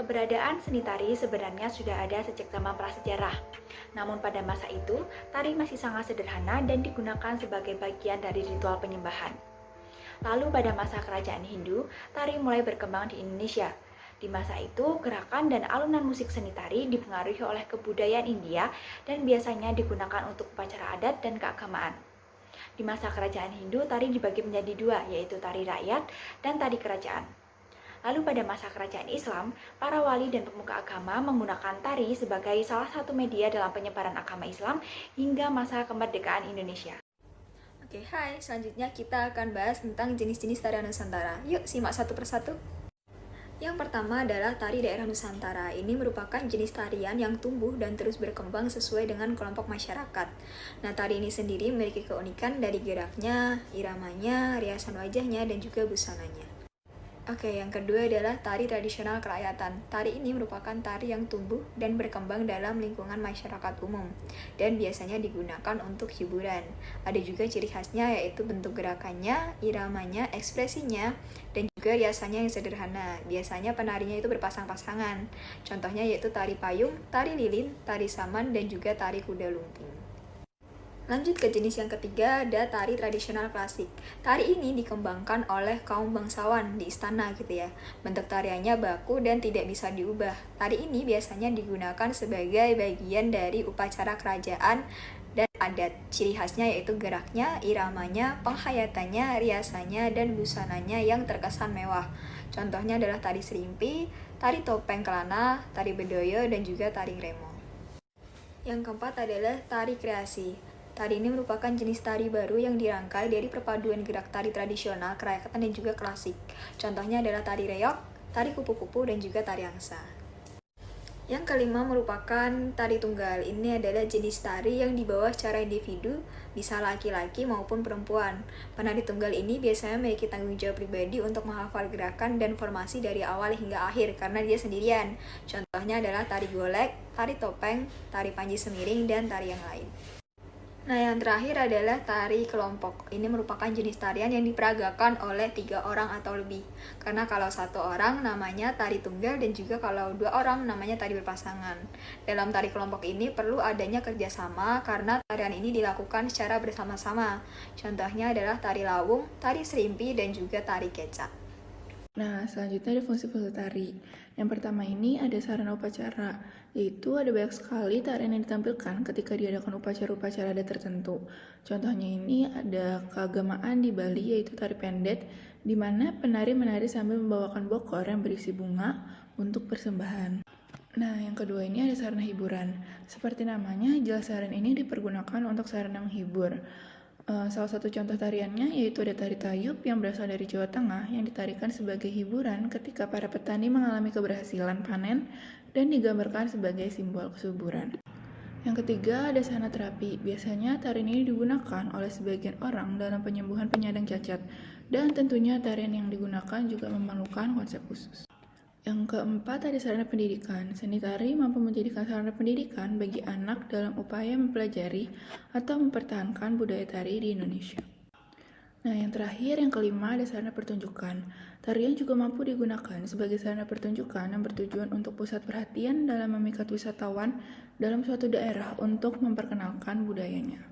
Keberadaan seni tari sebenarnya sudah ada sejak zaman prasejarah. Namun pada masa itu, tari masih sangat sederhana dan digunakan sebagai bagian dari ritual penyembahan. Lalu pada masa kerajaan Hindu, tari mulai berkembang di Indonesia. Di masa itu, gerakan dan alunan musik seni tari dipengaruhi oleh kebudayaan India dan biasanya digunakan untuk upacara adat dan keagamaan. Di masa kerajaan Hindu, tari dibagi menjadi dua, yaitu tari rakyat dan tari kerajaan. Lalu pada masa kerajaan Islam, para wali dan pemuka agama menggunakan tari sebagai salah satu media dalam penyebaran agama Islam hingga masa kemerdekaan Indonesia. Oke, hai. Selanjutnya kita akan bahas tentang jenis-jenis tarian Nusantara. Yuk, simak satu persatu. Yang pertama adalah tari daerah Nusantara. Ini merupakan jenis tarian yang tumbuh dan terus berkembang sesuai dengan kelompok masyarakat. Nah, tari ini sendiri memiliki keunikan dari geraknya, iramanya, riasan wajahnya, dan juga busananya. Oke, yang kedua adalah tari tradisional kerakyatan. Tari ini merupakan tari yang tumbuh dan berkembang dalam lingkungan masyarakat umum dan biasanya digunakan untuk hiburan. Ada juga ciri khasnya yaitu bentuk gerakannya, iramanya, ekspresinya, dan juga riasannya yang sederhana. Biasanya penarinya itu berpasang-pasangan. Contohnya yaitu tari payung, tari lilin, tari saman, dan juga tari kuda lumping. Lanjut ke jenis yang ketiga, ada tari tradisional klasik. Tari ini dikembangkan oleh kaum bangsawan di istana gitu ya. Bentuk tariannya baku dan tidak bisa diubah. Tari ini biasanya digunakan sebagai bagian dari upacara kerajaan dan adat. Ciri khasnya yaitu geraknya, iramanya, penghayatannya, riasannya, dan busananya yang terkesan mewah. Contohnya adalah tari serimpi, tari topeng kelana, tari bedoyo, dan juga tari remo. Yang keempat adalah tari kreasi. Tari ini merupakan jenis tari baru yang dirangkai dari perpaduan gerak tari tradisional, kerakyatan, dan juga klasik. Contohnya adalah tari reog, tari kupu-kupu, dan juga tari angsa. Yang kelima merupakan tari tunggal. Ini adalah jenis tari yang dibawa secara individu, bisa laki-laki maupun perempuan. Penari tunggal ini biasanya memiliki tanggung jawab pribadi untuk menghafal gerakan dan formasi dari awal hingga akhir karena dia sendirian. Contohnya adalah tari golek, tari topeng, tari panji semiring, dan tari yang lain. Nah, yang terakhir adalah tari kelompok. Ini merupakan jenis tarian yang diperagakan oleh 3 orang atau lebih. Karena kalau 1 orang namanya tari tunggal dan juga kalau 2 orang namanya tari berpasangan. Dalam tari kelompok ini perlu adanya kerjasama karena tarian ini dilakukan secara bersama-sama. Contohnya adalah tari lawung, tari serimpi, dan juga tari kecak. Nah, selanjutnya ada fungsi-fungsi tari. Yang pertama ini ada sarana upacara, yaitu ada banyak sekali tarian yang ditampilkan ketika diadakan upacara-upacara adat tertentu. Contohnya ini ada keagamaan di Bali, yaitu tari pendet, di mana penari menari sambil membawakan bokor yang berisi bunga untuk persembahan. Nah, yang kedua ini ada sarana hiburan. Seperti namanya, jelas sarana ini dipergunakan untuk sarana menghibur. Salah satu contoh tariannya yaitu ada tari tayub yang berasal dari Jawa Tengah yang ditarikan sebagai hiburan ketika para petani mengalami keberhasilan panen dan digambarkan sebagai simbol kesuburan. Yang ketiga ada sarana terapi. Biasanya tarian ini digunakan oleh sebagian orang dalam penyembuhan penyandang cacat dan tentunya tarian yang digunakan juga memerlukan konsep khusus. Yang keempat ada sarana pendidikan. Seni tari mampu menjadikan sarana pendidikan bagi anak dalam upaya mempelajari atau mempertahankan budaya tari di Indonesia. Nah, yang terakhir, yang kelima ada sarana pertunjukan. Tarian juga mampu digunakan sebagai sarana pertunjukan yang bertujuan untuk pusat perhatian dalam memikat wisatawan dalam suatu daerah untuk memperkenalkan budayanya.